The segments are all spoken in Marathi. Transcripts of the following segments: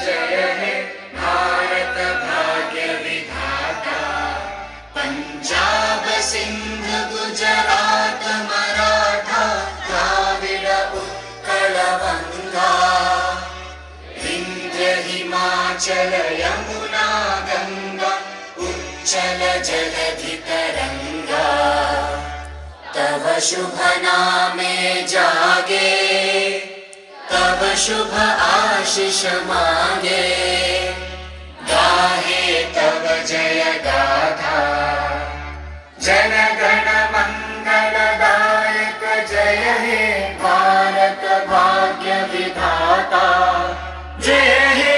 जय हे भारत भाग्य विधाता। पंजाब सिंध गुजरात मराठा द्राविड उत्कल गंगा। विंध्य हिमाचल यमुना गंगा उच्चल जलधि तरंगा। तव शुभ नामे जागे तब शुभ आशीष मांगे। गाहे तब जय गाथा जन गण मंगलदायक। जय हे भारत भाग्य विधाता। जय हे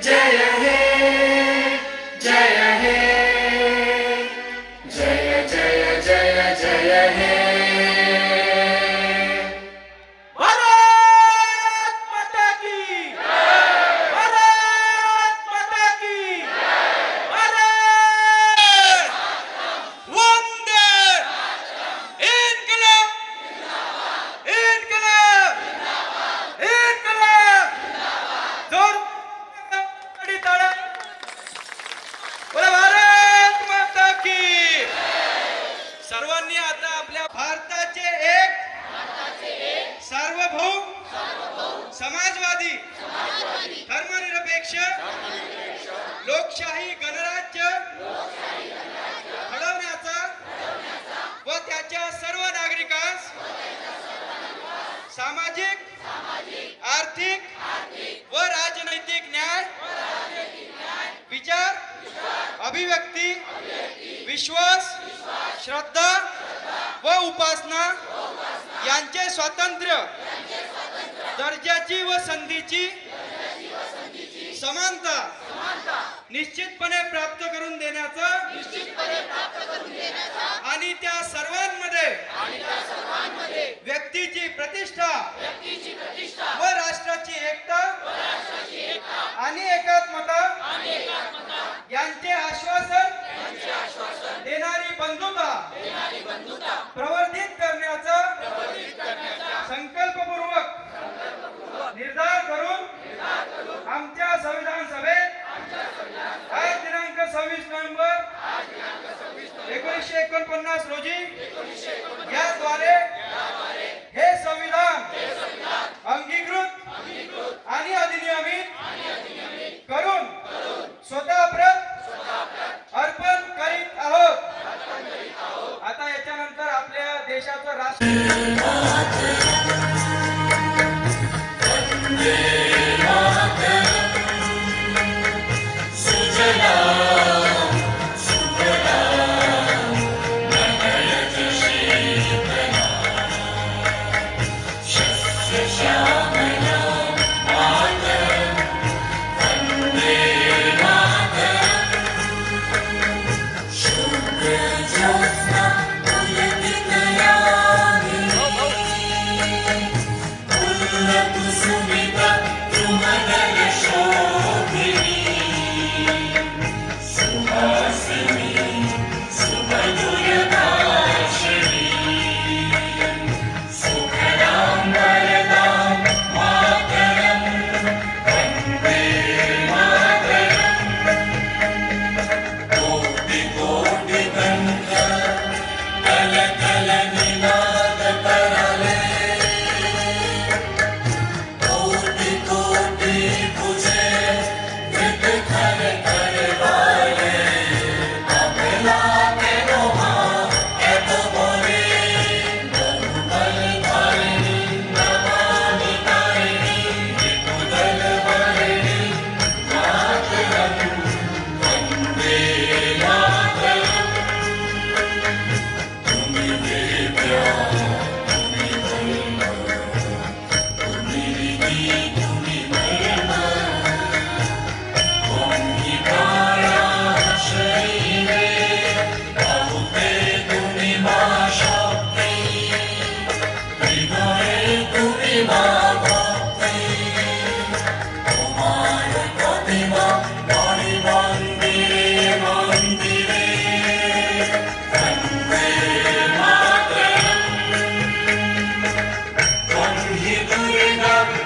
जय हे जय हे जय जय जय जय हे। सर्वांनी आता आपल्या भारताचे एक सार्वभौम समाजवादी धर्मनिरपेक्ष लोकशाही गणराज्य घडवण्याचा व त्याच्या सर्व नागरिकांस सामाजिक आर्थिक व राजनैतिक न्याय विचार अभिव्यक्ती विश्वास श्रद्धा व उपासना यांचे स्वातंत्र्य दर्जाची व संधीची समानता निश्चितपणे प्राप्त करून देण्याचा आणि त्या सर्वांमध्ये व्यक्तीची प्रतिष्ठा व राष्ट्राची एकता आणि एकात्मता यांचे आश्वासन देणारी बंधुता प्रवर्धित करण्याचा संकल्पपूर्वक निर्धार करून आमच्या संविधान सभेत आज दिनांक 26 नोव्हेंबर 1949 रोजी याद्वारे हे संविधान अंगीकृत आणि अधिनियमित करून स्वतः प्रत अर्पण करीत आहोत। आता याच्यानंतर आपल्या देशाचं राष्ट्र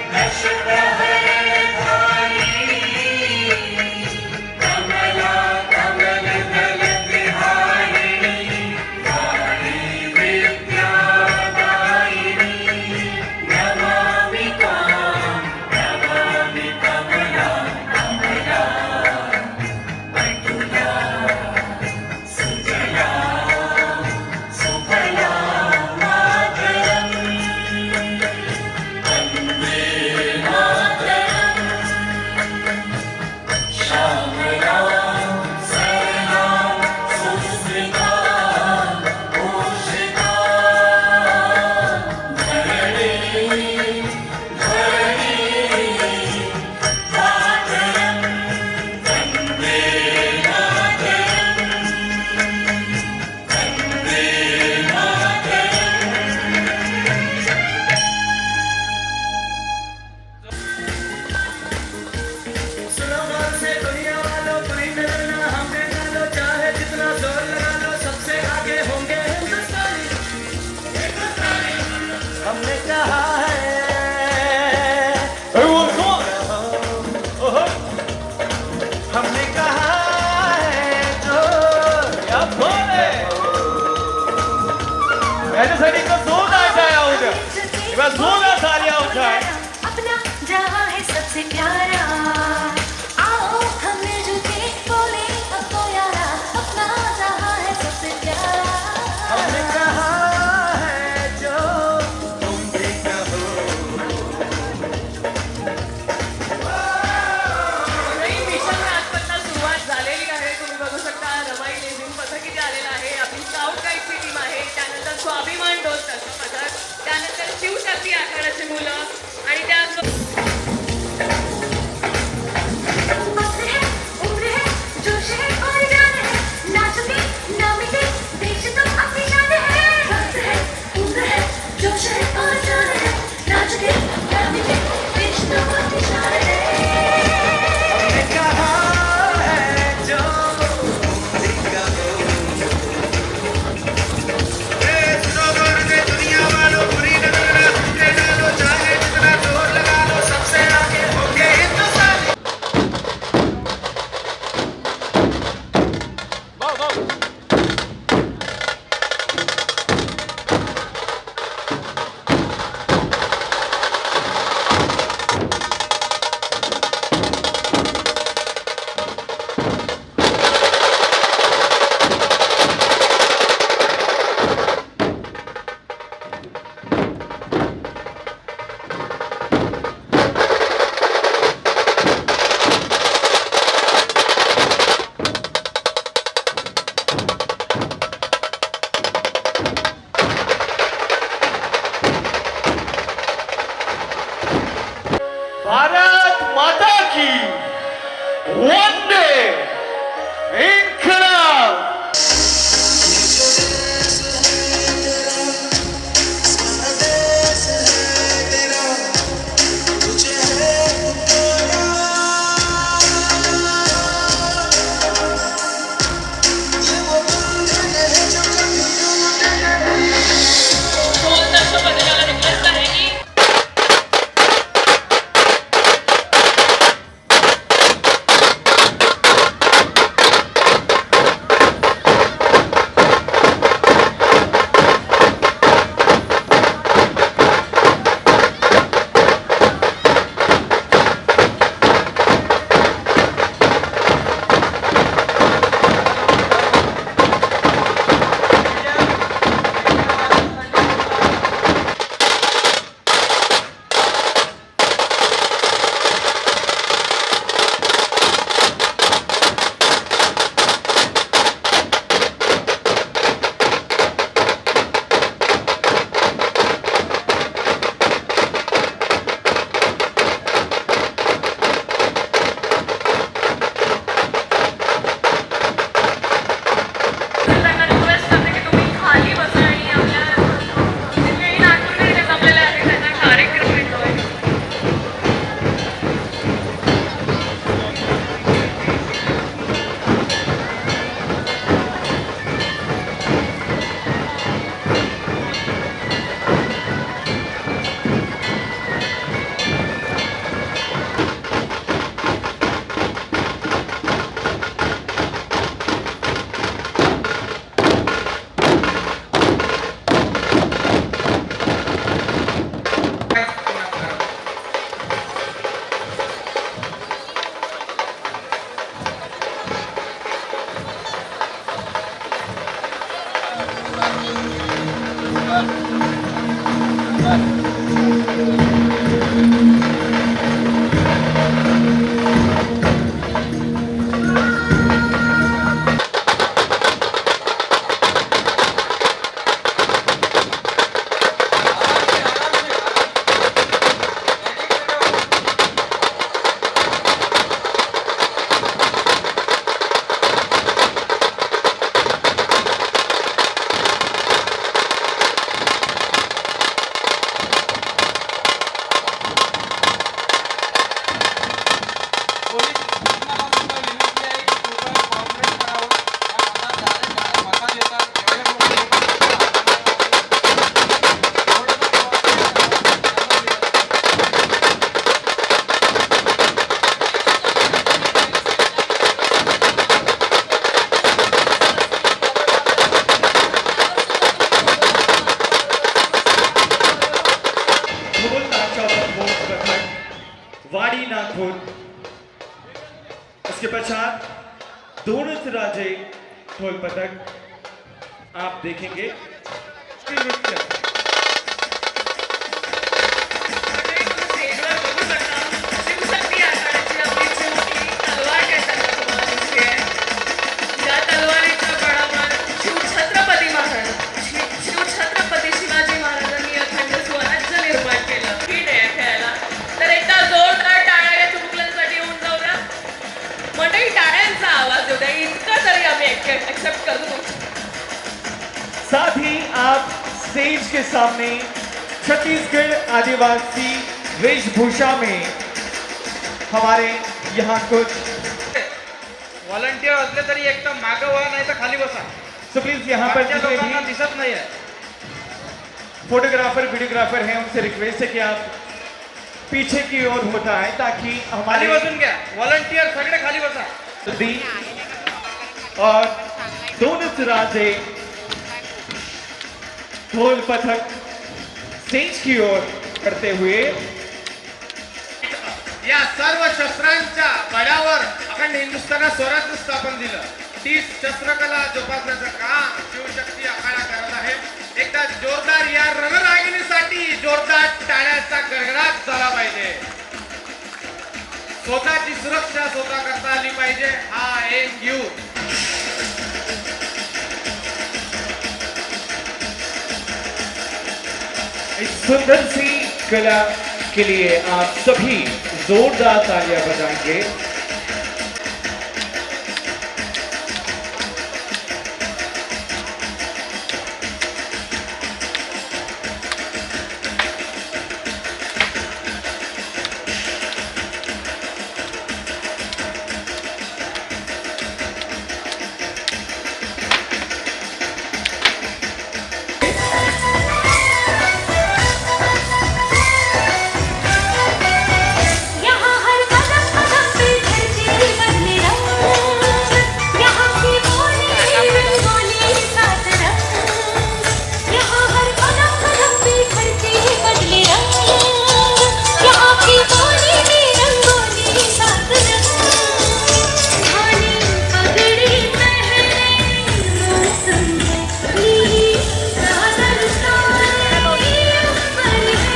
Nashville, स्लोगन से दुनिया वालों पूरी करना हमने डालो चाहे जितना जोर लगा लो सबसे आगे होंगे हिंदुस्तानी हमने कहा है Everyone, come on. हमने कहा है जो या बोले. याच्यासाठी इतकं जोरदार टाळ्या होत्या. किंवा जोरदार तालिया होत्या. अपना जहां है सबसे प्यारा आओ हम मिलजुल के बोले अब तो यारा अपना जहां है सबसे प्यारा हमने कहा है जो तुम भी कहो नवीन मिशन आजपासून सुरुवात झालेली आहे. तुम्ही बघू शकता रमाई लेझिम पथक इथे आलेला आहे. आपली स्काउट गाईडची टीम आहे. त्यानंतर स्वाभिमान डोस पथक, त्यानंतर शिवशक्ती आखाड्याची मुलं आणि त्या वक्त है उम्र है जोश है और जान है नाचते नाचते देश तो अपनी शान है वक्त है उम्र है जोश है और जान है नाचते नाचते देश तो अपनी शान है हमने कहा है जो तुम भी कहो दुनिया वालों पूरी करना हमने डालो चाहे जितना जोर लगा लो सबसे आगे होंगे हिंदुस्तानी भारत माता की वंदे इन्कलाब. दर्शक पथकाला रिक्वेस्ट आहे की वाड़ी नागपुर। उसके पश्चात दोनों तराजे ढोल पथक आप देखेंगे नृत्य। स्टेजवर बघू शकता शिवशक्ती आखाड्याची आपली चिवटी तलवार घेताना तुम्हाला दिसतेय. या तलवारीच्या बळावर शिवछत्रपती शिवाजी महाराजांनी अखंड स्वराज्य निर्माण केलं. ठीक आहे खेळायला. तर एकदा जोरदार टाळ्या या चिमुकल्यांसाठी येऊन जाऊ द्या. मंडळी टाळ्यांचा आवाज येऊ द्या. इतकं तरी आम्ही एक्सेप्ट करू. साथ ही आप स्टेज के सामने छत्तीसगढ़ आदिवासी वेशभूषा में हमारे यहाँ कुछ व्हॉलंटियर असले तरी एकदम मागं व्हा नाही तर खाली बसा. सो प्लीज यहाँ पर बाकीच्या जितने लोकांना भी दिसत नाहीये. फोटोग्राफर वीडियोग्राफर हैं उनसे रिक्वेस्ट है कि आप पीछे की ओर होता है ताकि खाली हमारे बसून घ्या. व्हॉलंटियर सगळे खाली बसा. दी और दोनों तराजे ढोल पथक स्टेज की ओर करते हुए या सर्व शस्त्रांच्या बळावर अखंड हिंदुस्थानात स्वराज्य स्थापन दिलं. ती शस्त्रकला जोपासण्याचं काम शिवशक्ती आखाडा करत आहे. एकदा जोरदार या रणरागिणीसाठी जोरदार टाळ्याचा गडगडाट झाला पाहिजे. स्वतःची सुरक्षा स्वतः करता आली पाहिजे. हा एक युग. इस सुंदर सी कला के लिए आप सभी जोरदार तालियां बजाएंगे. यहाँ हर कदम कदम पे धरती बदले रंग, यहाँ की बोली रंगोली सात रंग. यहाँ हर कदम कदम पे धरती बदले रंग, यहाँ की बोली रंगोली सात रंग. धानी पगड़ी पहने मौसम नीली चादर तारे ऊपर है.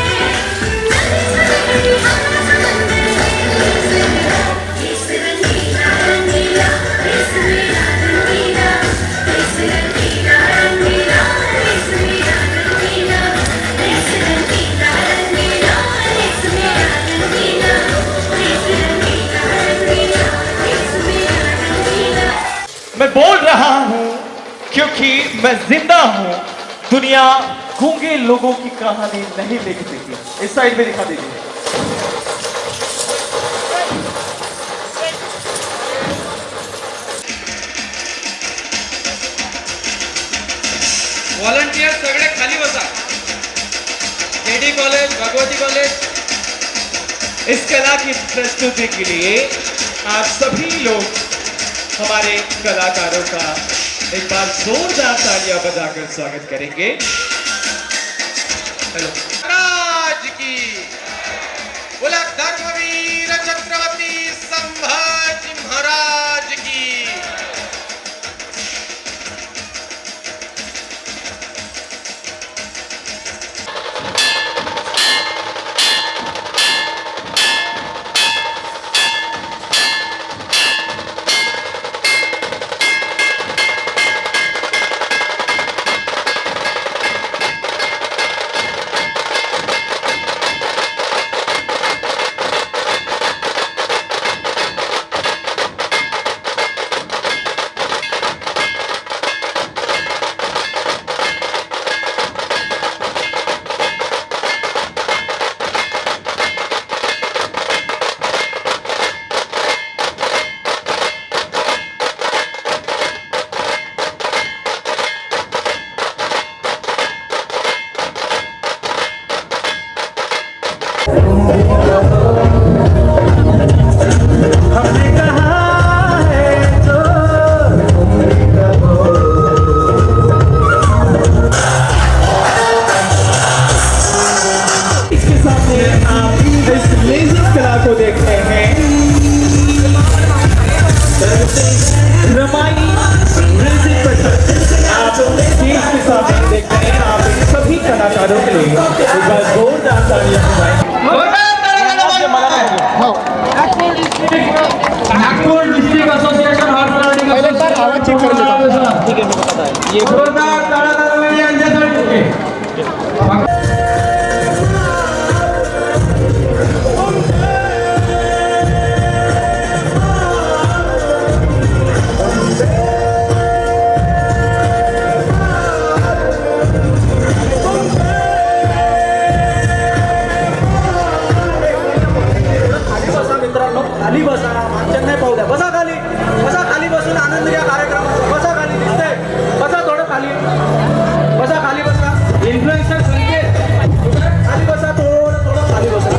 इस रंगीला रंगीला इस मेरा रंगीला इस रंगीला रंगीला इस मेरा रंगीला इस रंगीला रंगीला इस मेरा रंगीला इस रंगीला रंगीला इस मेरा रंगीला. मैं बोल रहा हूं क्योंकि मैं जिंदा हूं. दुनिया गूंगे लोगों की कहानी नहीं लिख देती. इस साइड में दिखा दीजिए. व्हॉलंटियर सगळे खाली बसा. KD college, Bhagwati college. इस कला की प्रस्तुति के लिए आप सभी लोग हमारे कलाकारों का एक बार जोरदार तालियां बजाकर स्वागत करेंगे. हेलो. महाराज की बोला. धर्मवीर छत्रपती संभाजी महाराज की. देखते हैं रमाई म्यूजिक पथक। आप स्टेज के सामने देखते हैं, आप इन सभी कलाकारों के लिए एक बार जोरदार तालियां बजाएं। Nagpur district association horse riding ये जोरदार तालियां यांच्यासाठी खाली बसा, मागच्या नाही पाहू द्या. बसा खाली, बसा खाली बसून आनंद घ्या कार्यक्रमाचा. बसा खाली, दिसतंय. बसा थोडं खाली, बसा खाली बसा. इन्फ्लुएन्सर संकेत खाली बसा, थोडं खाली बसा.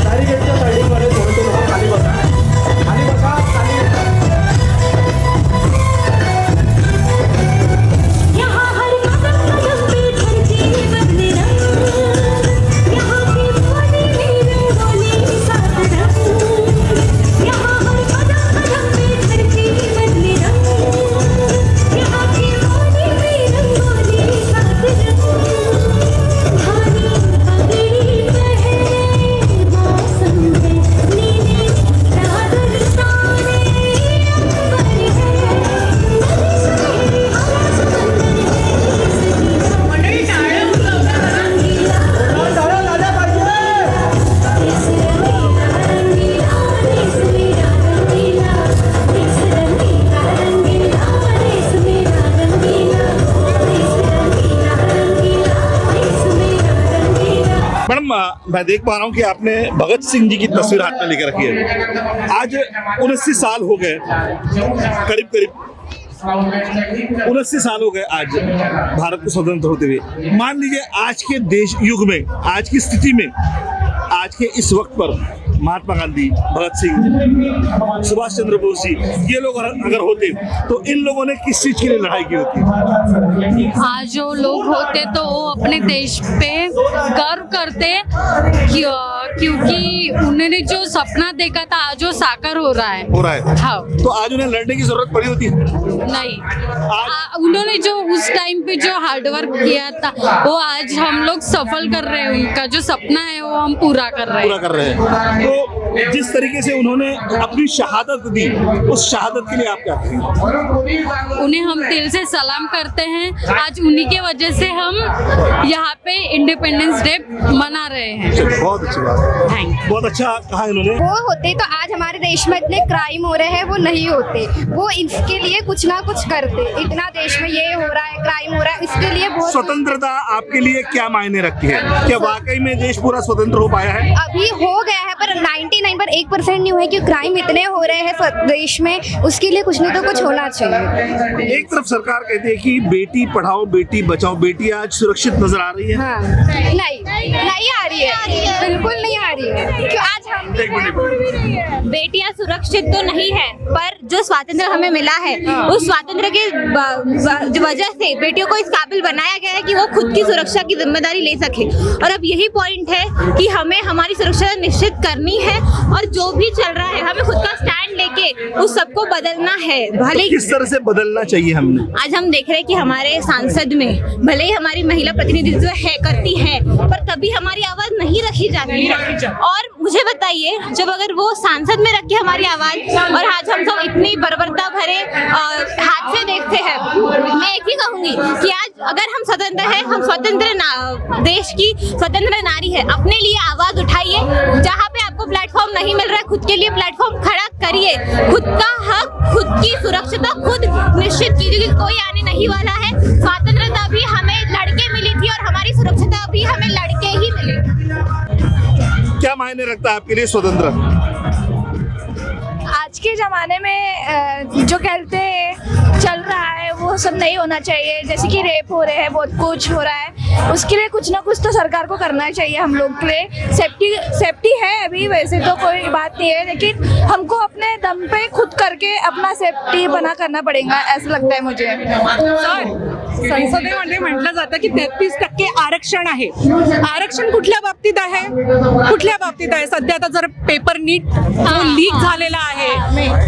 बॅरिकेडच्या साईडमध्ये थोडं खाली बसा, खाली बसा, खाली. यहाँ हर कदम कदम पे धरती बदले रंग, यहाँ की बोली में रंगोली सात रंग, यहाँ हर कदम कदम पे धरती बदले रंग, यहाँ की बोली में रंगोली सात रंग, धानी पगड़ी पहने मौसम है नीले चादर ताने अंबर मंडळी टाळ्या उचलवता जरा. टाळ्या झाल्या पाहिजे. मैडम मैं देख पा रहा हूँ कि आपने भगत सिंह जी की तस्वीर हाथ में लेकर रखी है। आज 79 साल हो गए, करीब करीब 79 साल हो गए आज भारत को स्वतंत्र होते हुए। मान लीजिए आज के देश युग में, आज की स्थिति में, आज के इस वक्त पर महात्मा गांधी, भगत सिंह, सुभाष चंद्र बोस जी, ये लोग अगर होते तो इन लोगों ने किस चीज के लिए लड़ाई की होती? आज जो लोग होते तो वो अपने देश पे गर्व करते क्योंकि उन्होंने जो सपना देखा था आज वो साकार हो रहा है। हाँ। तो आज उन्हें लड़ने की जरूरत पड़ी होती है? नहीं, उन्होंने जो उस टाइम पे जो हार्डवर्क किया था वो आज हम लोग सफल कर रहे हैं। उनका जो सपना है वो हम पूरा कर रहे हैं। तो जिस तरीके से उन्होंने अपनी शहादत दी, उस शहादत के लिए आप क्या कहेंगे? उन्हें हम दिल से सलाम करते हैं। आज उन्हीं के वजह से हम यहाँ पे इंडिपेंडेंस डे मना रहे हैं। बहुत अच्छी बात, बहुत अच्छा कहा इन्होंने। वो होते तो आज हमारे देश में इतने क्राइम हो रहे हैं, वो नहीं होते। वो इसके लिए कुछ ना कुछ करते। इतना देश में ये हो रहा है, क्राइम हो रहा है, इसके लिए बहुत। स्वतंत्रता आपके लिए क्या मायने रखती है? क्या वाकई में देश पूरा स्वतंत्र हो पाया है? अभी हो गया है पर 99 पर 1% नहीं हुआ है कि क्राइम इतने हो रहे हैं देश में। उसके लिए कुछ नहीं तो कुछ होना चाहिए। एक तरफ सरकार कहती है कि बेटी पढ़ाओ बेटी बचाओ, बेटी आज सुरक्षित नजर आ रही है। हाँ, नहीं आ रही है, बिल्कुल नहीं आ रही है। क्यों आज हम बेटियां सुरक्षित तो नहीं है, पर जो स्वातंत्र हमें मिला है उस स्वातंत्र के वजह से बेटियों को इस काबिल बनाया गया है कि वो खुद की सुरक्षा की जिम्मेदारी ले सके। और अब यही पॉइंट है कि हमें हमारी सुरक्षा निश्चित करनी है और जो भी चल रहा है हमें खुद का स्टैंड लेके उस सबको बदलना है। भले किस तरह से बदलना चाहिए हमने? आज हम देख रहे हैं कि हमारे सांसद में भले ही हमारी महिला प्रतिनिधित्व है करती है, पर कभी हमारी आवाज नहीं रखी जाती है। और मुझे बताइए, जब अगर वो सांसद में रख के हमारी आवाज, और आज हम सब इतनी बर्बरता भरे हादसे देखते हैं, मैं एक ही कहूंगी कि आज अगर हम स्वतंत्र है, हम स्वतंत्र देश की स्वतंत्र नारी है, अपने लिए आवाज उठाइए। जहाँ पे आपको प्लेटफॉर्म नहीं मिल रहा है, खुद के लिए प्लेटफॉर्म खड़ा करिए। खुद का हक, खुद की सुरक्षित खुद निश्चित कीजिए, क्योंकि कोई आने नहीं वाला है। स्वतंत्रता भी हमें लड़के मिली थी और हमारी सुरक्षित भी हमें लड़के ही मिले। क्या मायने रखता है आपके लिए स्वतंत्र? आज के ज़माने में जो कहते चल रहा है वो वो सब नहीं होना चाहिए, जैसे कि रेप हो रहे हैं, बहुत कुछ हो रहा है, उसके लिए कुछ ना कुछ तो सरकार को करना चाहिए हम लोग के लिए। सेफ्टी है अभी, वैसे तो कोई बात नहीं है, लेकिन हमको अपने दम पे खुद करके अपना सेफ्टी बना करना पड़ेगा, ऐसा लगता है मुझे। संसदेमध्ये म्हटलं जातं की 33% आरक्षण आहे. आरक्षण कुठल्या बाबतीत आहे? कुठल्या बाबतीत आहे? सध्या आता जर पेपर नीट लीक झालेला आहे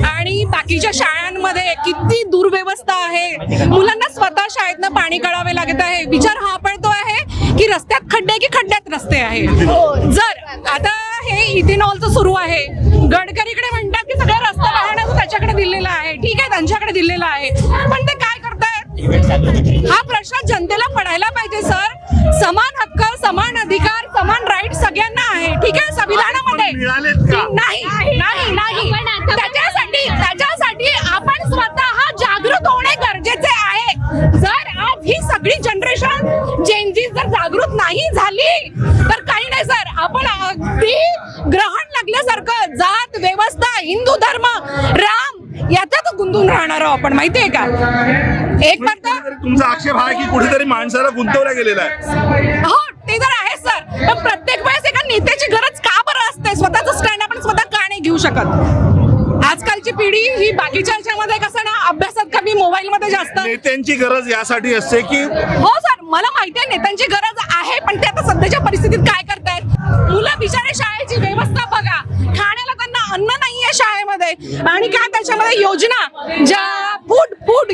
आणि बाकीच्या शाळांमध्ये किती दुर्व्यवस्था आहे, मुलांना स्वतः शाळेतनं पाणी काढावे लागत आहे. विचार हा पडतो आहे की रस्त्यात खड्डे की खड्ड्यात रस्ते आहे. जर आता हे इथेनॉलचं सुरू आहे, गडकरीकडे म्हणतात की सगळं रस्ता वाहण्याचं त्याच्याकडे दिलेला आहे, ठीक आहे, त्यांच्याकडे दिलेला आहे, पण ते काय करतायत? हा प्रश्न जनतेला पडायला पाहिजे सर. समान हक्क, समान अधिकार, समान राईट सगळ्यांना आहे, ठीक आहे, संविधानामध्ये नाही नाही नाही. त्याच्यासाठी आपण स्वतः जागृत होणे गरजेचे आहे. जर आज ही सगळी जनरेशन जेनजी जर जागृत नाही झाली तर काही नाही सर, आपण अगदी ग्रहण लागल्यासारखं जात व्यवस्था, हिंदू धर्म, राम याच्यात गुंतून राहणार आहोत आपण, माहितीये का? एक तुमचा आक्षेप हा की कुठेतरी माणसाला गुंतवला गेलेला आहे. हो ते तर आहे सर, पण प्रत्येक वेळेस एका नेत्याची गरज का बरं असते? स्वतःच स्टँड आपण स्वतः का नाही घेऊ शकत? आजकालची पिढी ही बाकीच्या ह्याच्यामध्ये कसं ना, अभ्यासात कमी, मोबाईल मध्ये जास्त. नेत्यांची गरज यासाठी असते की हो सर, मला माहिती आहे नेत्यांची गरज आहे, पण ते आता सध्याच्या परिस्थितीत काय करतायत? मुलं बिचारे शाळेची व्यवस्था बघा, खाण्याला त्यांना अन्न नाहीये शाळेमध्ये, आणि काय त्याच्यामध्ये योजना ज्या फूड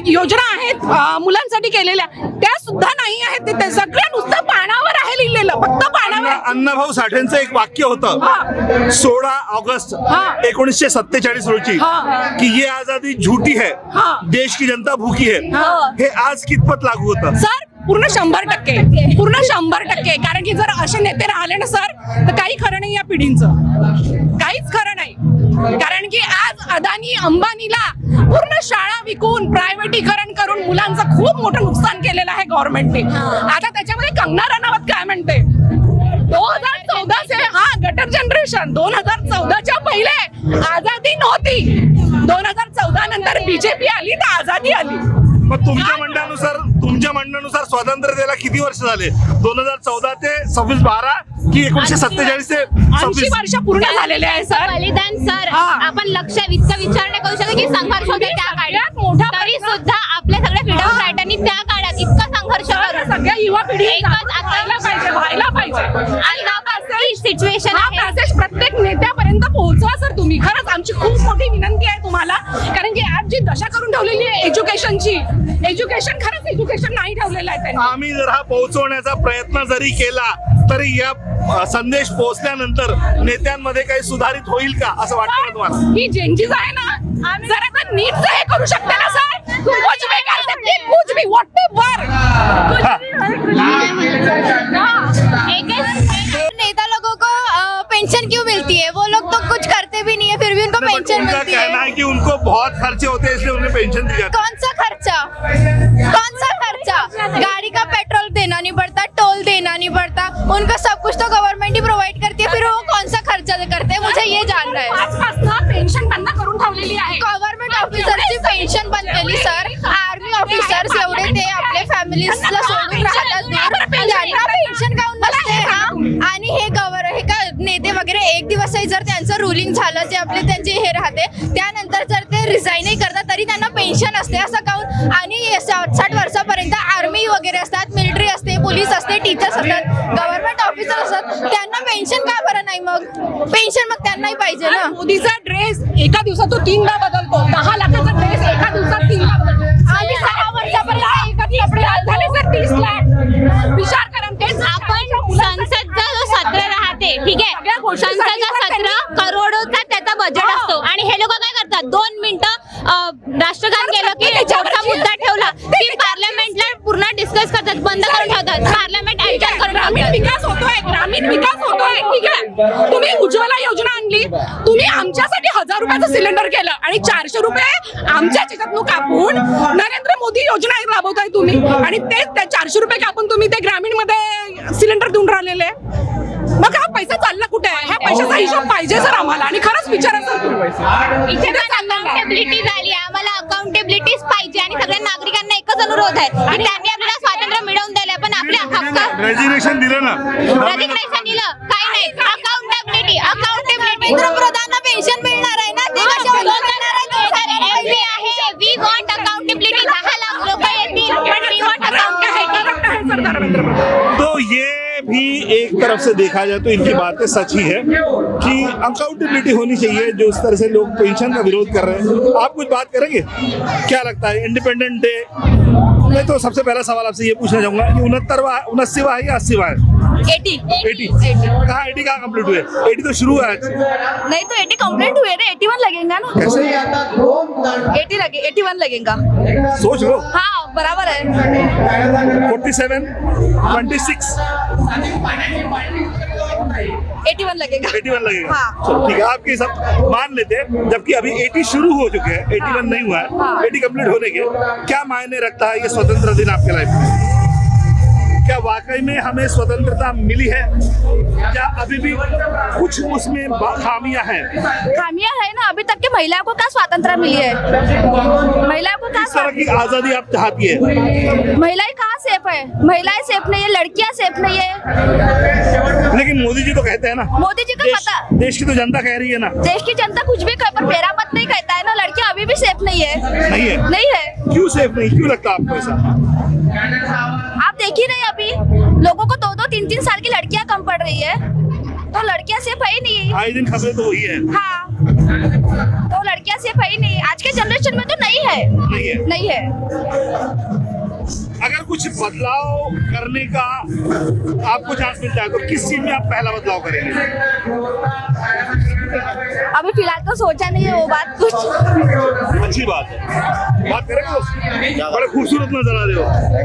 योजना आहेत मुलांसाठी केलेल्या त्या सुद्धा नाही आहेत. ते सगळं नुसतं पानावर आहे लिहिलेलं, फक्त पानावर. अण्णाभाऊ साठेंचं एक वाक्य होतं 16 ऑगस्ट 1947 रोजी की ये आजादी झूठी है, देश की जनता भूखी है. हे आज कितपत लागू होतं? सर पूर्ण 100%, पूर्ण 100%. कारण की जर असे नेते राहिले ना सर, तर काही खरं नाही या पिढींचं, काहीच खरं नाही. कारण की आज अदानी अंबानीला पूर्ण शाळा विकून प्रायव्हेटीकरण करून मुलांचं खूप मोठं नुकसान केलेलं आहे गव्हर्नमेंटने. आता त्याच्यामध्ये कंगना रनावत काय म्हणते? 2014 हा गटर जनरेशन, 2014च्या पहिले आझादी नव्हती, 2014 नंतर बीजेपी आली तर आझादी आली. मग तुमच्या म्हणण्यानुसार स्वातंत्र्याला किती वर्ष झाले? 2014 ते 26/12 की 1947 ते 80 वर्ष पूर्ण झालेले आहे सर. बलिदान सर, आपण लक्ष इतकं विचार नाही करू शकत की संघर्ष होते त्या काळात मोठा, तरी सुद्धा आपल्या सगळ्या फ्रीडम फायटरनी त्या काळात इतका संघर्ष करून सगळ्या युवा पिढी व्हायला पाहिजे. आणि सिच्युएशन हा मेसेज प्रत्येक नेत्यापर्यंत पोहोचवा सर तुम्ही. खरंच आमची खूप मोठी विनंती आहे तुम्हाला, कारण की आज जी दशा करून ठेवलेली आहे एज्युकेशनची, एज्युकेशन खरंच एज्युकेशन नाही ठेवलेलं आहे त्यांनी. आम्ही जर हा पोहोचवण्याचा प्रयत्न जरी केला तरी या संदेश पोहोचल्यानंतर नेत्यांमध्ये काही सुधारित होईल का असं वाटतं का तुम्हाला? ही जेनजीज आहे ना, जरा तर नीट हे करू शकते ना सर. कुछ भी कर सकते, कुछ भी, व्हाटएव्हर. नेता लोगों को पेंशन क्यों मिलती है? वो लोग तो कुछ करते भी नहीं है, फिर भी उनको पेंशन मिलती है. कहना है कि उनको बहुत खर्चे होते हैं इसलिए उन्हें पेंशन दी जाती है. कौन सा खर्चा? गाड़ी का पेट्रोल देना नहीं पड़ता, टोल देना नहीं पड़ता, उनका सब कुछ तो गवर्नमेंट ही प्रोवाइड करती है, फिर वो कौन सा खर्चा करते हैं? मुझे ये जानना है. आजपासून पेन्शन बंद करून ठेवलेली आहे. गव्हर्नमेंट ऑफिसरची पेन्शन बंद केली सर. आर्मी ऑफिसर्स एवढे ते आपल्या फॅमिलीजला सोडून राहतात दूर, त्यांना पेन्शन काऊन नसते? आणि हे का नेते वगैरे एक दिवसही जर त्यांचं रुलिंग झालं, जे आपले त्यांचे हे राहते, त्यानंतर जर ते रिझाईनही करतात तरी त्यांना पेन्शन असते, असं काऊन? आणि 60 वर्षापर्यंत आर्मी वगैरे असतात, मिलिटरी असते, पोलीस असते, टीचर्स असतात, गव्हर्नमेंट ऑफिसर असतात, त्यांना पेन्शन का बरं नाही? मग पेन्शन मग त्यांनाही पाहिजे ना. मोदीचा ड्रेस एका दिवसात तो 3दा बदलतो, 10 लाखाचा ड्रेस एका दिवसात 3दा बदलतो. आणि 6 वर्षापर्यंत एकच कपडे झाले सर 30 लाख. विचार करा, तेच आपण संसदचा जो सत्र राहते, ठीक आहे, संसदचा सत्र करोडोचा त्याचा बजेट असतो, आणि हे लोक काय करतात? 2 मिनिटं राष्ट्रगान केलं की त्याच्यावरचा मुद्दा ठेवला की पार्लमेंटला पूर्ण डिस्कस करतात, बंद करून ठेवतात, पार्लमेंट ऍडजस्ट करून ग्रामीण ठेवतात. विकास होतोय, ग्रामीण विकास होतोय, ठीक आहे. तुम्ही उज्ज्वला योजना आणली, तुम्ही आमच्यासाठी 1000 रुपयाचं सिलेंडर केलं आणि 400 रुपये आमच्या याच्यातून कापून नरेंद्र मोदी योजना राबवताय तुम्ही, आणि तेच त्या 400 रुपये कापून तुम्ही ते ग्रामीण मध्ये सिलेंडर देऊन राहिलेले. मग हा पैसा चालला कुठे आहे? ह्या पैशाचा हिशोब पाहिजे सर आम्हाला, आणि खरंच विचारायचं इथे पण अकाउंटेबिलिटी झाली, आम्हाला अकाउंटेबिलिटीच पाहिजे, आणि सगळ्या नागरिकांना एकच विरोध आहे की त्यांनी आपल्याला स्वातंत्र्य मिळवून दिले पण आपल्या हक्क रेजिग्नेशन दिलं ना. रेजिग्नेशन दिलं काही नाही. अकाउंटेबिलिटी पंतप्रधानांना पेन्शन मिळणार आहे ना ते कशावर बोलणार आहे. We want accountability. 10 लाख लोक येतील पण वी वॉन्ट अकाउंटेबिलिटी. तो ये भी एक तरफ से देखा जाए तो इनकी बातें सच ही है कि अकाउंटेबिलिटी होनी चाहिए. जो इस तरह से लोग पेंशन का विरोध कर रहे हैं, आप कुछ बात करेंगे? क्या लगता है इंडिपेंडेंट डे? मैं तो सबसे पहला सवाल आपसे ये पूछना चाहूंगा कि 69वां है या 80वां है? 80 कहाँ 80 कहाँ कंप्लीट हुए? 80 तो शुरू है आज. नहीं तो 80 कंप्लीट हुए थे, 81 लगेगा ना. कैसे? 81 लगेगा. सोच लो. हाँ बराबर है. 47, 26, 81 लगेगा. 81 लगेगा. हाँ. चलो ठीक है, आपके सब मान लेते हैं. जबकि अभी 80 शुरू हो चुके हैं, 81 नहीं हुआ है. हाँ. 80 कंप्लीट होने के क्या मायने रखता है ये स्वतंत्र दिन आपके लाइफ में? क्या वाकई में हमें स्वतंत्रता मिली है या अभी भी कुछ उसमें खामियां हैं? खामियां है ना. अभी तक के महिलाओं को क्या स्वातंत्र्य मिली है? महिलाओं को किस तरह की आजादी आप चाहती है? महिलाएं कहाँ सेफ है? महिलाएं सेफ नहीं है, लड़कियां सेफ नहीं है. लेकिन मोदी जी तो कहते हैं ना, मोदी जी को पता, देश की तो जनता कह रही है ना. देश की जनता कुछ भी कहे पर मेरा मत नहीं कहता है ना. लड़कियां अभी भी सेफ नहीं है. नहीं है. नहीं है. क्यों सेफ नहीं? क्यों लगता आपको ऐसा? आप देख ही रहे अभी लोगों को 2-2, 3-3 साल की लड़कियां कम पड़ रही है. तो लड़कियां सेफ है ही नहीं. आए दिन खबरें तो वही है. हाँ तो लड़कियां सेफ है ही नहीं. आज के जनरेशन में तो नहीं है. नहीं है. नहीं है. अगर कुछ बदलाव करने का आपको चांस मिलता है तो किस चीज में आप पहला बदलाव करेंगे? अभी फिलहाल तो सोचा नहीं है वो बात कुछ. अच्छी बात है. बात करेंगे उसकी. बड़े खूबसूरत नजर आ रहे हो.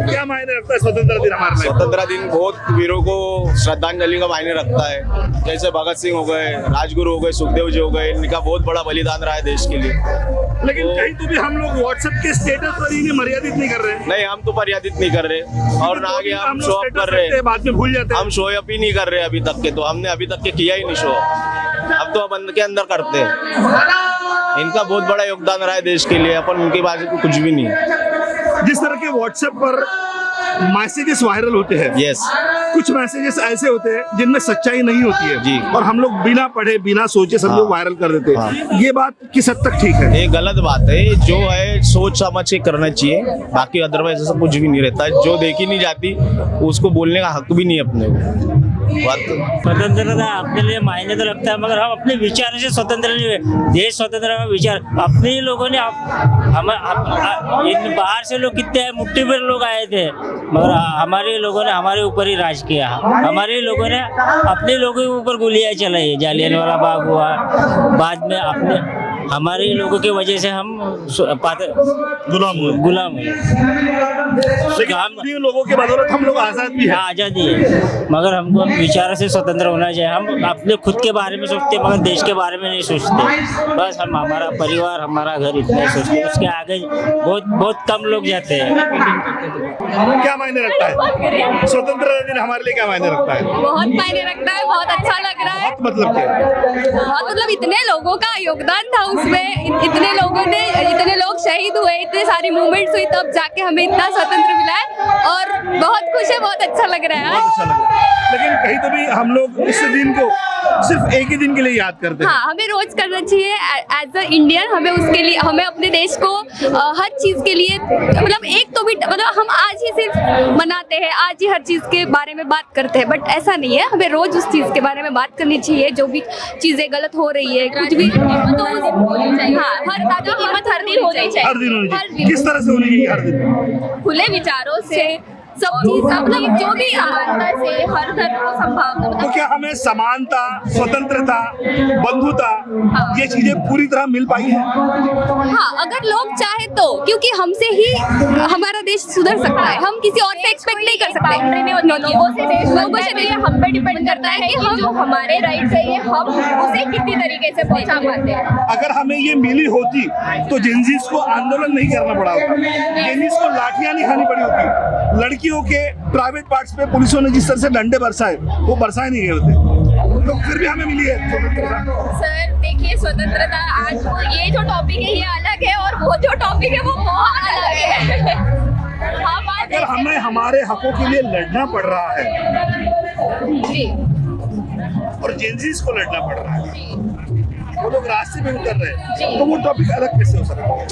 क्या मायने रखता है स्वतंत्रता दिन हमारे लिए? स्वतंत्रता दिन बहुत वीरों को श्रद्धांजलि का मायने रखता है. जैसे भगत सिंह हो गए, राजगुरु हो गए, सुखदेव जी हो गए. इनका बहुत बड़ा बलिदान रहा है देश के लिए. लेकिन कहीं तो भी हम लोग व्हाट्सएप के स्टेटस पर ही मर्यादित नहीं कर रहे. नहीं, हम तो मर्यादित नहीं कर रहे और ना आगे हम शो अप कर रहे हैं. बाद में भूल जाते हैं. हम शो अप ही नहीं कर रहे अभी तक के. तो हमने अभी तक के किया ही नहीं शो. अब तो बंद के अंदर करते हैं. इनका बहुत बड़ा योगदान रहा है देश के लिए. अपन उनके बारे में कुछ भी नहीं. जिस तरह के व्हाट्सएप पर मैसेजेस वायरल होते हैं, यस, कुछ मैसेजेस ऐसे होते हैं जिनमें सच्चाई नहीं होती है जी. और हम लोग बिना पढ़े बिना सोचे सब लोग वायरल कर देते हैं. ये बात किस हद तक ठीक है? ये गलत बात है. जो है सोच समझ के करना चाहिए. बाकी अदरवाइज ऐसा कुछ भी नहीं रहता. जो देखी नहीं जाती उसको बोलने का हक भी नहीं अपने को. स्वतंत्रता अपने लिए मायने तो रखता है मगर हम अपने विचार से स्वतंत्र नहीं हुए. देश स्वतंत्र में विचार अपने ही लोगों ने इन बाहर से लोग कितने आए, मुट्ठी भर लोग आए थे मगर हमारे लोगों ने हमारे ऊपर ही राज किया. हमारे लोगों ने अपने लोगों के ऊपर गोलियां चलाई. जालियनवाला बाग हुआ, बाद में अपने हमारे लोगों की वजह से हम गुलाम हुए. लेकिन लोगों के बदौलत हम लोग आजाद भी हैं. आजादी है मगर हमको विचार से स्वतंत्र होना चाहिए. हम अपने खुद के बारे में सोचते मगर देश के बारे में नहीं सोचते. बस हम हमारा परिवार हमारा घर इतना ही सोचते. उसके आगे बहुत कम लोग जाते हैं. क्या मायने रखता है स्वतंत्रता दिन हमारे लिए? क्या मायने रखता है? बहुत मायने रखता है. बहुत अच्छा लग रहा है. मतलब क्या? बहुत मतलब इतने लोगों का योगदान था उसमें. इतने लोग शहीद हुए, इतने सारी मूवमेंट्स हुई तब जाके हमें इतना स्वतंत्र मिला है और बहुत खुश है. बहुत अच्छा लग रहा है. बहुत अच्छा लग रहा है. लेकिन कहीं तो भी हम लोग इस दिन को सिर्फ एक ही दिन के लिए याद करते हैं. हाँ हमें रोज करना चाहिए एज अ इंडियन. हमें उसके लिए हमें अपने देश को हर चीज के लिए मतलब एक तो भी मतलब हम आज ही सिर्फ मनाते हैं, आज ही हर चीज के बारे में बात करते हैं बट ऐसा नहीं है. हमें रोज उस चीज के बारे में बात करनी चाहिए. जो भी चीजें गलत हो रही है कुछ भी हाँ हर ताकि हिम्मत हर दिन होनी चाहिए. हर दिन होनी चाहिए. किस तरह से होनी चाहिए हर दिन? खुले विचारों से सब चीज मतलब जो भी समानता से हर धर्म को संभावना. तो क्या हमें समानता, स्वतंत्रता, बंधुता ये चीजें पूरी तरह मिल पाई है? हाँ अगर लोग चाहे तो, क्योंकि हमसे ही हमारा देश सुधर सकता है. हम किसी और से एक्सपेक्ट नहीं कर सकते. लोगों से देश हम पे डिपेंड करता है कि हम जो हमारे राइट्स है ये हम उसे कितनी तरीके से पहुंचा पाते हैं. अगर हमें ये मिली होती तो जेनजीस को आंदोलन नहीं करना पड़ा होता. जेनजीस को लाठियां नहीं खानी पड़ी होती. लड़कियों के प्राइवेट पार्ट्स पे पुलिसों ने जिस तरह से डंडे बरसाए वो बरसाए नहीं गए होते. तो फिर भी हमें मिली है स्वतंत्रता. सर देखिए स्वतंत्रता आज वो ये जो टॉपिक है ये अलग है और वो जो टॉपिक है वो बहुत अलग है. अगर हमें हमारे हकों के लिए लड़ना पड़ रहा है जी और जेंजीज को लड़ना पड़ रहा है, वो लोग रास्ते में उतर रहे हैं, तो वो टॉपिक अलग कैसे हो सकता है?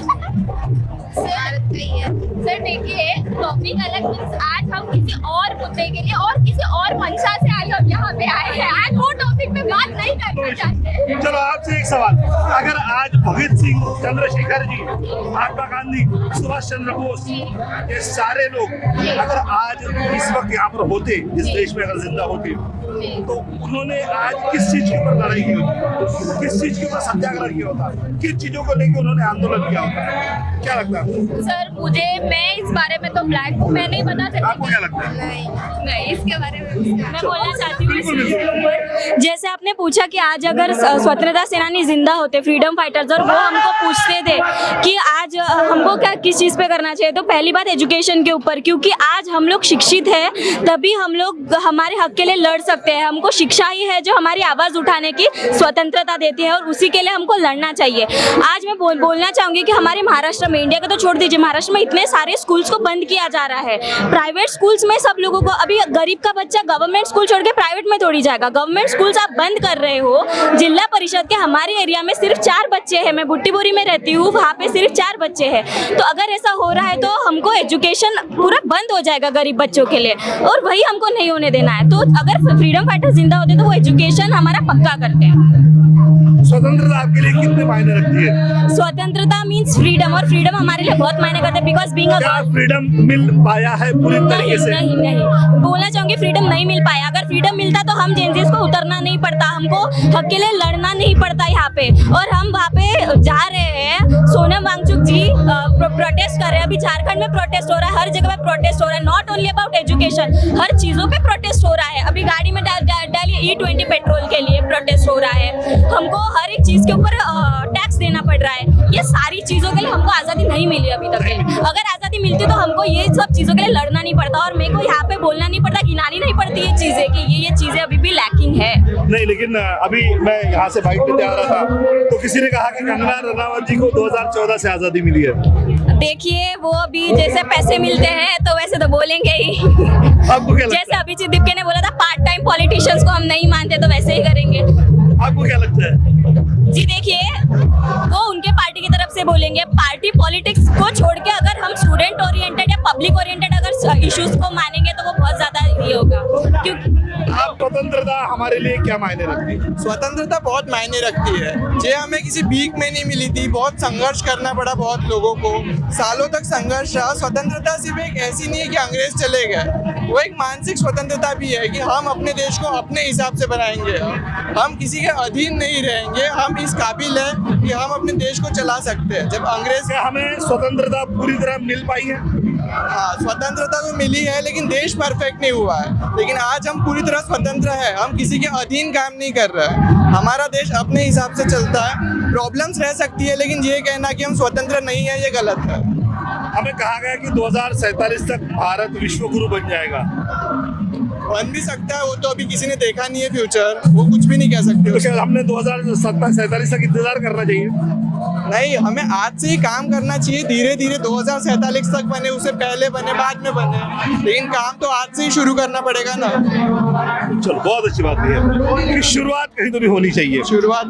सर देखिए, टॉपिक अलग मीन्स आज हम किसी और मुद्दे के लिए और किसी और मंशा से आज हम यहाँ पे आए हैं, आज वो टॉपिक पे बात नहीं करना चाहते। चलो आपसे एक सवाल, अगर आज भगत सिंह, चंद्रशेखर जी, महात्मा गांधी, सुभाष चंद्र बोस, ये सारे लोग अगर आज इस वक्त यहाँ पर होते, इस देश में अगर जिंदा होते, तो उन्होंने आज किस चीज के ऊपर लड़ाई की होती, किस चीज के ऊपर सत्याग्रह किया होता, किस चीजों को लेकर उन्होंने आंदोलन किया होता, क्या लगता है? सर मैं इस बारे में तो ब्लैक हूँ, मैं नहीं बता सकती। आपको क्या लगता है? नहीं इसके बारे में मैं बोलना चाहती हूँ इसके ऊपर। जैसे आपने पूछा कि आज अगर स्वतंत्रता सेनानी जिंदा होते, फ्रीडम फाइटर्स, और वो हमको पूछते थे कि आज हमको क्या किस चीज़ पे करना चाहिए, तो पहली बात एजुकेशन के ऊपर, क्योंकि आज हम लोग शिक्षित हैं तभी हम लोग हमारे हक के लिए लड़ सकते हैं। हमको शिक्षा ही है जो हमारी आवाज़ उठाने की स्वतंत्रता देती है और उसी के लिए हमको लड़ना चाहिए। आज मैं बोलना चाहूँगी कि हमारे महाराष्ट्र में, इंडिया का तो छोड़ दीजिए, महाराष्ट्र में इतने सारे स्कूल्स को बंद किया जा रहा है। प्राइवेट स्कूल्स में सब लोगों को, अभी गरीब का बच्चा गवर्नमेंट स्कूल छोड़ के प्राइवेट में थोड़ी जाएगा। गवर्नमेंट स्कूल्स आप बंद कर रहे हो। जिला परिषद के हमारे एरिया में सिर्फ 4 बच्चे हैं, मैं बुट्टीबोरी में रहती हूँ, वहाँ पे सिर्फ 4 बच्चे हैं। तो अगर ऐसा हो रहा है तो हमको एजुकेशन पूरा बंद हो जाएगा गरीब बच्चों के लिए, और वही हमको नहीं होने देना है। तो अगर फ्रीडम फाइटर जिंदा होते तो वो एजुकेशन हमारा पक्का करते हैं। स्वतंत्रता आपके लिए कितने मायने रखती है? स्वतंत्रता मीन्स फ्रीडम, और फ्रीडम हमारे लिए बहुत मायने करते हैं, बिकॉज बीइंग क्या फ्रीडम मिल पाया है पूरी तरीके से? नहीं बोलना चाहूंगी फ्रीडम नहीं मिल पाया। अगर फ्रीडम मिलता तो हम जेंजीज को उतरना नहीं पड़ता, हमको हक के लिए लड़ना नहीं पड़ता यहाँ पे। और हम वहाँ पे जा रहे हैं, सोनम वांगचुक जी प्रोटेस्ट कर रहे हैं, अभी झारखंड में प्रोटेस्ट हो रहा है, हर जगह पे प्रोटेस्ट हो रहा है, नॉट ओनली अबाउट एजुकेशन, हर चीजों पे प्रोटेस्ट हो रहा है। अभी गाड़ी में डालिए E20 पेट्रोल के लिए प्रोटेस्ट हो रहा है, हमको हर एक चीज के ऊपर टैक्स देना पड़ रहा है। ये सारी चीजों के लिए हमको आजादी नहीं मिली अभी तक के। अगर आजादी मिलती तो हमको ये सब चीजों के लिए लड़ना नहीं पड़ता, और मेरे को यहाँ पे बोलना नहीं पड़ता, गिनानी नहीं पड़ती ये चीजें कि ये चीजें अभी भी लैकिंग है। नहीं, लेकिन अभी मैं यहाँ से बाइक पे जा रहा था तो किसी ने कहा कि कंगना रनावत जी को 2014 से आजादी मिली है। देखिए वो अभी जैसे पैसे मिलते हैं तो वैसे तो बोलेंगे ही। आपको क्या लगता है? जैसे अभिजीत दीपके ने बोला था पार्ट टाइम पॉलिटिशियंस को हम नहीं मानते, तो वैसे ही करेंगे। आपको क्या लगता है? जी देखिए, वो उनके पार्टी की तरफ से बोलेंगे। पार्टी पॉलिटिक्स को छोड़ के अगर हम स्टूडेंट ओरिएंटेड या पब्लिक ओरिएंटेड अगर इश्यूज को मानेंगे तो वो बहुत ज्यादा ये होगा। क्योंकि आप स्वतंत्रता हमारे लिए क्या मायने रखती है? स्वतंत्रता बहुत मायने रखती है। ये हमें किसी भीख में नहीं मिली थी, बहुत संघर्ष करना पड़ा बहुत लोगों को, सालों तक संघर्ष रहा। स्वतंत्रता सिर्फ एक ऐसी नहीं है कि अंग्रेज चले गए, वो एक मानसिक स्वतंत्रता भी है कि हम अपने देश को अपने हिसाब से बनाएंगे, हम किसी के अधीन नहीं रहेंगे, हम इस काबिल हैं कि हम अपने देश को चला सकते हैं। जब अंग्रेज, हमें स्वतंत्रता पूरी तरह मिल पाई है? हाँ, स्वतंत्रता तो मिली है, लेकिन देश परफेक्ट नहीं हुआ है। लेकिन आज हम पूरी तरह स्वतंत्र है, हम किसी के अधीन काम नहीं कर रहे हैं, हमारा देश अपने हिसाब से चलता है। प्रॉब्लम्स रह सकती है, लेकिन ये कहना कि हम स्वतंत्र नहीं है, ये गलत है। हमें कहा गया कि 2047 तक भारत विश्व गुरु बन जाएगा। बन भी सकता है, वो तो अभी किसी ने देखा नहीं है फ्यूचर, वो कुछ भी नहीं कह सकते। तो क्या हमने 2047 तक इंतजार करना चाहिए? नहीं, हमें आज से ही काम करना चाहिए। धीरे धीरे 2047 तक बने, उससे पहले बने, बाद में बने, लेकिन काम तो आज से ही शुरू करना पड़ेगा ना। चलो, बहुत अच्छी बात है कि शुरुआत कहीं तो भी होनी चाहिए। शुरुआत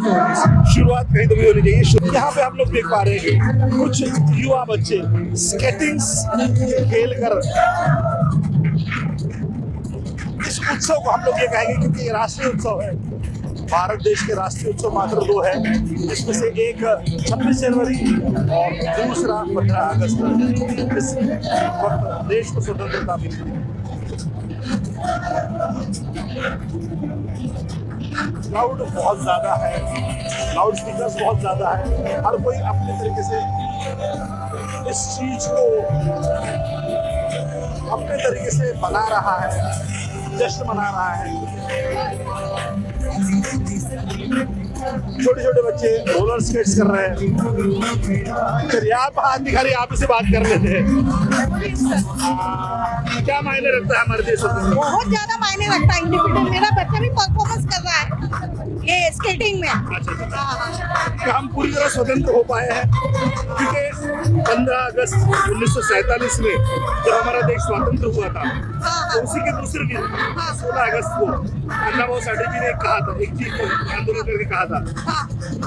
कहीं तो भी होनी चाहिए। यहाँ पे हम लोग देख पा रहे हैं कि कुछ युवा बच्चे स्केटिंग्स खेल कर इस उत्सव को, हम लोग ये कहेंगे क्योंकि ये राष्ट्रीय उत्सव है, भारत देश के राष्ट्रीय उत्सव मात्र 2 है, जिसमें से एक 26 जनवरी और दूसरा 15 अगस्त। इस वक्त देश को स्वतंत्रता मिली। क्राउड बहुत ज्यादा है, लाउड स्पीकर्स बहुत ज्यादा है, हर कोई अपने तरीके से इस चीज को अपने तरीके से मना रहा है, जश्न मना रहा है। छोटे छोटे बच्चे रोलर स्केट्स कर रहे हैं। फिर यहाँ पर हाथ दिखा रही, आप इसे बात कर लेते हैं। क्या मायने रखता है हमारे देश में? बहुत ज्यादा मायने रखता है इंडिपेंडेंस। मेरा बच्चा भी परफॉर्मेंस कर रहा है ये स्केटिंग में। कि हम पूरी तरह स्वतंत्र हो पाए हैं, क्योंकि 15 अगस्त 1947 में जब हमारा देश स्वतंत्र हुआ था, तो उसी के दूसरे दिन 16 अगस्त को अन्ना भाऊ साठे जी ने कहा था, एक चीज आंदोलन करके कहा था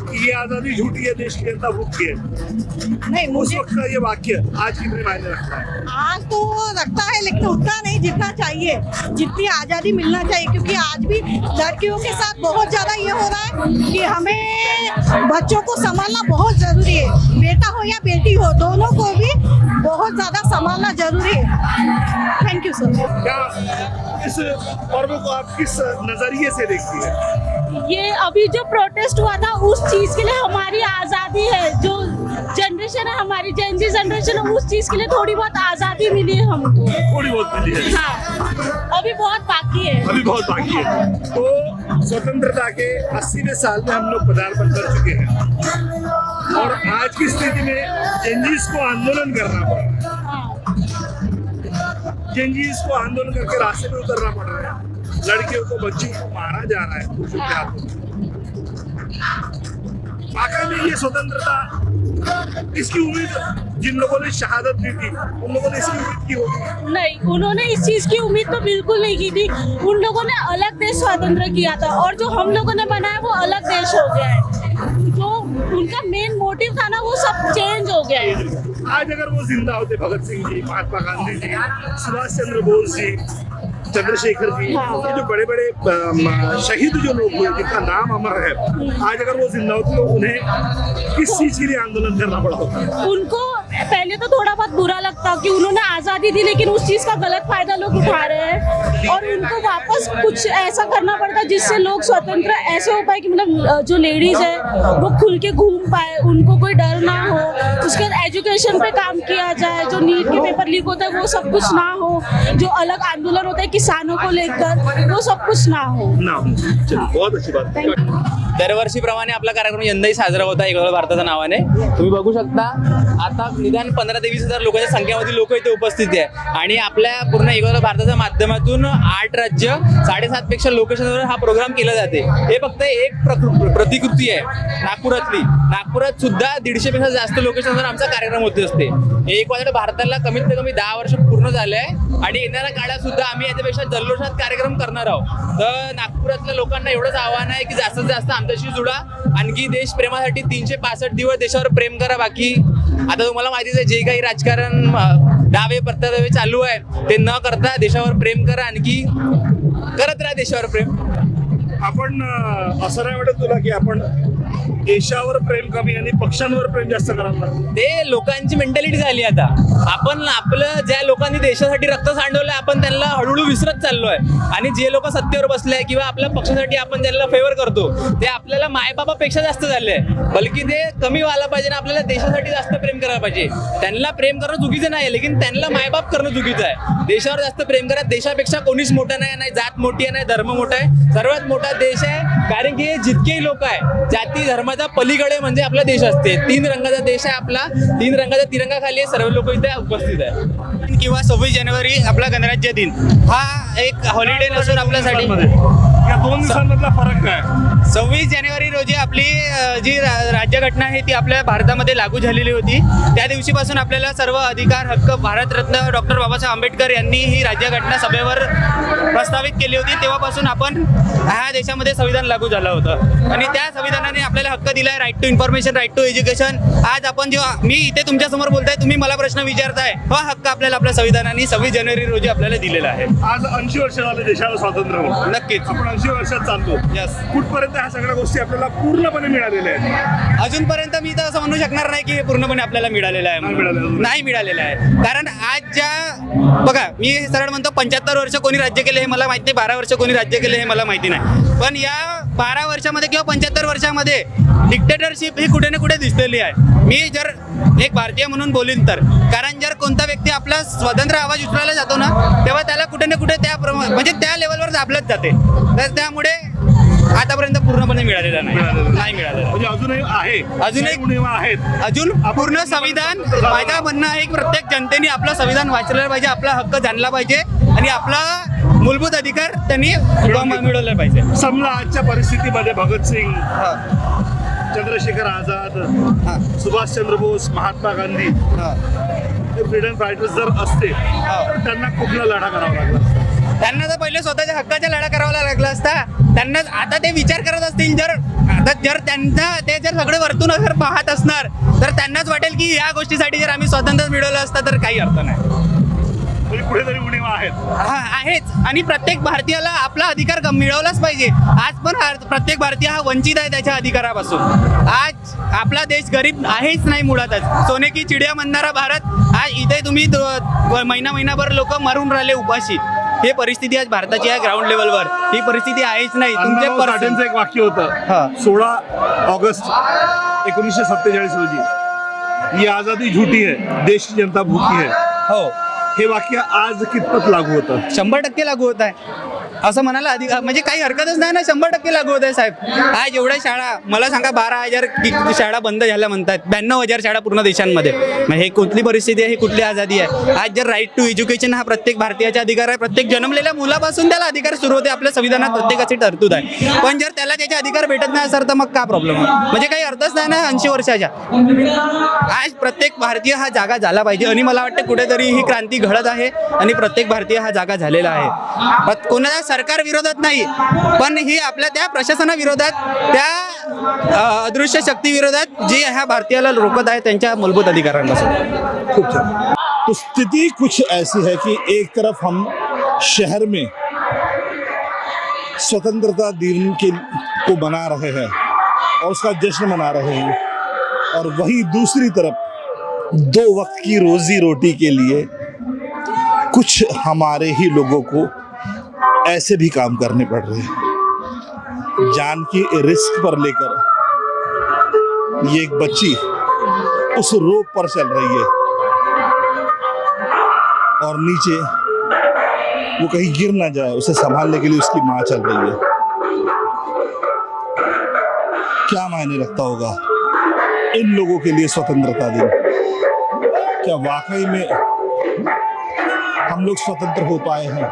कि ये आजादी झूठी है, देश की जनता भूखी है। नहीं, उस मुझे वक्त का ये वाक्य आज कितने मायने रखता है? आज तो रखता है, लेकिन उतना नहीं जितना चाहिए, जितनी आजादी मिलना चाहिए। क्योंकि आज भी लड़कियों के साथ बहुत ज्यादा ये हो रहा है कि हमें बच्चों को संभालना बहुत जरूरी है। बेटा हो या बेटी हो, दोनों को भी बहुत ज्यादा संभालना जरूरी है। Thank you sir. क्या इस पर्व को आप किस नजरिए से देखती है? ये अभी जो प्रोटेस्ट हुआ था उस चीज के लिए हमारी आजादी है, जो जनरेशन है हमारी जेन जी जनरेशन है, उस चीज के लिए थोड़ी बहुत आजादी मिली है हमको। थोड़ी बहुत मिली है। हाँ, अभी बहुत बाकी है। अभी बहुत बाकी है। तो स्वतंत्रता के 80वें साल में हम लोग पदार्पण कर चुके हैं, और आज की स्थिति में जेनजीस को आंदोलन करना पड़ रहा है। जेनजीस को आंदोलन करके रास्ते में उतरना पड़ रहा है। लड़कियों को, बच्चों को मारा जा रहा है पुरुषों के हाथों में। वाकई में ये स्वतंत्रता, इसकी उम्मीद जिन लोगों ने शहादत दी थी, उन लोगों ने इसकी उम्मीद की होगी? नहीं, उन्होंने इस चीज की उम्मीद तो बिल्कुल नहीं की थी। उन लोगों ने अलग देश स्वतंत्र किया था, और जो हम लोगों ने बनाया वो अलग देश हो गया है। जो उनका मेन मोटिव था ना, वो सब चेंज हो गया है। आज अगर वो जिंदा होते, भगत सिंह जी, महात्मा गांधी जी, सुभाष चंद्र बोस जी, चंद्रशेखर जी, ये जो बड़े बड़े शहीद जो लोग हुए जिनका नाम अमर है, आज अगर वो जिंदा होते तो उन्हें किस चीज के लिए आंदोलन करना पड़ता? उनको पहले तो थोड़ा बहुत बुरा लगता कि उन्होंने आजादी दी, लेकिन उस चीज का गलत फायदा लोग उठा रहे हैं, और उनको वापस कुछ ऐसा करना पड़ता जिससे लोग स्वतंत्र ऐसे हो पाए कि मतलब जो लेडीज है वो खुल के घूम पाए, उनको कोई डर ना हो। उसके बाद एजुकेशन पे काम किया जाए, जो नीट के पेपर लीक होता है वो सब कुछ ना हो, जो अलग आंदोलन होता है किसानों को लेकर वो सब कुछ ना हो। बहुत अच्छी बात। दरवर्षीप्रमाणे आपला कार्यक्रम यंदाही साजरा होता एक वेळ भारताच्या नावाने। तुम्ही बघू शकता आता निदान 15 ते 20 हजार लोकांच्या संख्येमध्ये लोक इथे उपस्थित आहे, आणि आपल्या पूर्ण एक वेळ भारताच्या माध्यमातून 8 राज्य 7.5 पेक्षा लोकेशनवर हा प्रोग्राम केला जाते। हे फक्त एक प्रतिकृती आहे नागपुरातली। नागपुरात सुद्धा 150 पेक्षा जास्त लोकेशनवर आमचा कार्यक्रम होत असते। एक वेळ भारताला कमीत कमी 10 वर्ष पूर्ण झाले आहे, आणि येणाऱ्या काळात सुद्धा आम्ही याच्यापेक्षा जल्लोषात कार्यक्रम करणार आहोत। तर नागपुरातल्या लोकांना एवढंच आव्हान आहे की जास्तीत जास्त आमच्याशी जुळा, आणखी देश प्रेमासाठी 365 दिवस देशावर प्रेम करा। बाकी आता तुम्हाला माहितीच आहे, जे काही राजकारण डावे प्रत्यादावे चालू आहे ते न करता देशावर प्रेम करा, आणखी करत राहा देशावर प्रेम। आपण असं नाही वाटत तुला की आपण देशावर प्रेम कमी आणि पक्षांवर प्रेम जास्त करायला लागलो? ते लोकांची मेंटॅलिटी झाली आता। आपण आपलं ज्या लोकांनी देशासाठी रक्त सांडवलंय आपण त्यांना हळूहळू विसरत चाललोय, आणि जे लोक सत्तेवर बसले किंवा आपल्या पक्षासाठी आपण ज्यांना फेवर करतो ते आपल्याला मायबापापेक्षा जास्त झाले, बल्कि ते कमी व्हायला पाहिजे। आपल्याला देशासाठी जास्त प्रेम करायला पाहिजे। त्यांना प्रेम करणं चुकीचं नाही, लेकिन त्यांना मायबाप करणं चुकीचं आहे। देशावर जास्त प्रेम करा। देशापेक्षा कोणीच मोठा नाही, जात मोठी आहे, नाही धर्म मोठा आहे, सर्वात मोठा देश आहे। कारण की जितकेही लोक आहे जाती धर्माचा पलीकडे म्हणजे आपला देश असते। 3 रंगाचा देश आहे आपला, 3 रंगाचा तिरंगा खाली सर्व लोक इथे उपस्थित आहे। किंवा 26 जानेवारी आपला गणराज्य दिन हा एक हॉलिडे नसून आपल्यासाठी या 2 दिवसांमधला फरक काय? 26 जानेवारी रोजी आपली जी राज्यघटना आहे ती आपल्या भारतामध्ये लागू झालेली होती। त्या दिवशीपासून आपल्याला सर्व अधिकार हक्क भारतरत्न डॉक्टर बाबासाहेब आंबेडकर यांनी ही राज्यघटना सभेवर प्रस्तावित केली होती। तेव्हापासून आपण ह्या देशामध्ये संविधान लागू झालं होतं, आणि त्या संविधानाने आपल्याला हक्क दिलाय, right to information, right to education. आज आपण जेव्हा मी इथे तुमच्या समोर बोलताय, तुम्ही मला प्रश्न विचारताय, हा हक्क आपल्याला आपल्या संविधानाने 26 जानेवारी रोजी आपल्याला दिलेला आहे। आज 80 वर्ष झाले देशाला स्वातंत्र्य होऊन। नक्कीच आपण 80 वर्षात चालतो। कुठपर्यंत ह्या सगळ्या गोष्टी आपल्याला पूर्णपणे मिळालेल्या आहेत? अजूनपर्यंत मी तर असं म्हणू शकणार नाही की पूर्णपणे आपल्याला मिळालेलं आहे, नाही मिळालेलं आहे। कारण आज ज्या बघा, मी सरळ म्हणतो 75 वर्ष कोणी राज्य केले हे मला माहिती नाही, 12 वर्ष कोणी राज्य केले हे मला माहिती नाही, पण या 12 वर्षामध्ये किंवा 75 वर्षामध्ये डिक्टेटरशिप ही कुठे ना कुठे दिसलेली आहे। मी जर एक भारतीय म्हणून बोलीन तर, कारण जर कोणता व्यक्ती आपला स्वतंत्र आवाज उचलायला जातो ना, तेव्हा त्याला कुठे ना कुठे त्या म्हणजे त्या लेवलवर दाबलत जाते. तर त्यामुळे आतापर्यंत पूर्णपणे मिळालेला नाही मिळालेला. म्हणजे अजूनही आहे, अजूनही उणिवा आहेत. अजून पूर्ण संविधान, माझं म्हणणं आहे की प्रत्येक जनतेने आपलं संविधान वाचलं पाहिजे, आपला हक्क जाणला पाहिजे आणि आपला मूलभूत अधिकार त्यांनी मिळवला पाहिजे. समजा आजच्या परिस्थितीमध्ये भगतसिंग, चंद्रशेखर आझाद, सुभाषचंद्र बोस, महात्मा गांधी हे फ्रीडम फायटर्स जर असते तर त्यांना कुठला लढा करावा लागला? त्यांना तर पहिले स्वतःच्या हक्काचा लढा करावा लागला असता. त्यांना आता ते विचार करत असतील, जर त्यांचा ते जर सगळे वरतून जर पाहत असणार तर त्यांनाच वाटेल की या गोष्टीसाठी जर आम्ही स्वातंत्र्य मिळवलं असतं तर काही अर्थ नाही. म्हणजे कुठेतरी उणीवा आहेत. आहेच. आणि प्रत्येक भारतीयाला आपला अधिकार मिळवलाच पाहिजे. आज पण प्रत्येक भारतीय हा वंचित आहे त्याच्या अधिकारापासून. आज आपला देश गरीब आहेच नाही मुळातच. सोने की चिडिया म्हणणारा भारत, आज इथे तुम्ही महिनाभर लोक मरून राहिले उपाशी. हे परिस्थिती आज भारताची आहे ग्राउंड लेवलवर. ही परिस्थिती आहेच नाही. तुमच्या साठेंचं एक वाक्य होतं 16 ऑगस्ट 1947 रोजी, ये आजादी झूठी है, देश की जनता भूखी है. हो, हे वाक्य आज कितपत लागू होतं? 100% लागू होत आहे. असं म्हणायला म्हणजे काही हरकतच नाही ना. 100% लागू होत आहे साहेब. आज एवढ्या शाळा, मला सांगा 12,000 शाळा बंद झाल्या म्हणतात, 92,000 शाळा पूर्ण देशांमध्ये. हे कुठली परिस्थिती आहे? ही कुठली आझादी आहे? आज जर राईट टू एज्युकेशन हा प्रत्येक भारतीयाचा अधिकार आहे. प्रत्येक जन्मलेल्या मुलापासून त्याला अधिकार सुरू होते. आपल्या संविधानात प्रत्येकाची तरतूद आहे. पण जर त्याला त्याचे अधिकार भेटत नाही सर तर मग का प्रॉब्लेम आहे? म्हणजे काही अर्थच नाही ना 80 वर्षाच्या. आज प्रत्येक भारतीय हा जागा झाला पाहिजे आणि मला वाटतं कुठेतरी ही क्रांती घडत आहे आणि प्रत्येक भारतीय हा जागा झालेला आहे. कोणाला सरकार विरोधात नाही, पण ही आपल्या त्या प्रशासनाविरोधात, त्या अदृश्य शक्ती विरोधात जी ह्या भारतीयाला रोकत आहे त्यांच्या मूलभूत अधिकारांपासून. खूप छान. तो स्थिति कुछ ऐसी है कि एक तरफ हम शहर में स्वतंत्रता दिन को मना रहे हैं और उसका जश्न मना रहे हैं, और वहीं दूसरी तरफ 2 वक्त की रोजी रोटी के लिए कुछ हमारे ही लोगों को ऐसे भी काम करने पड़ रहे हैं. जान की रिस्क पर लेकर ये एक बच्ची उस रोप पर चल रही है और नीचे वो कहीं गिर ना जाए, उसे संभालने के लिए उसकी माँ चल रही है. क्या मायने रखता होगा इन लोगों के लिए स्वतंत्रता दिन? क्या वाकई में हम लोग स्वतंत्र हो पाए हैं?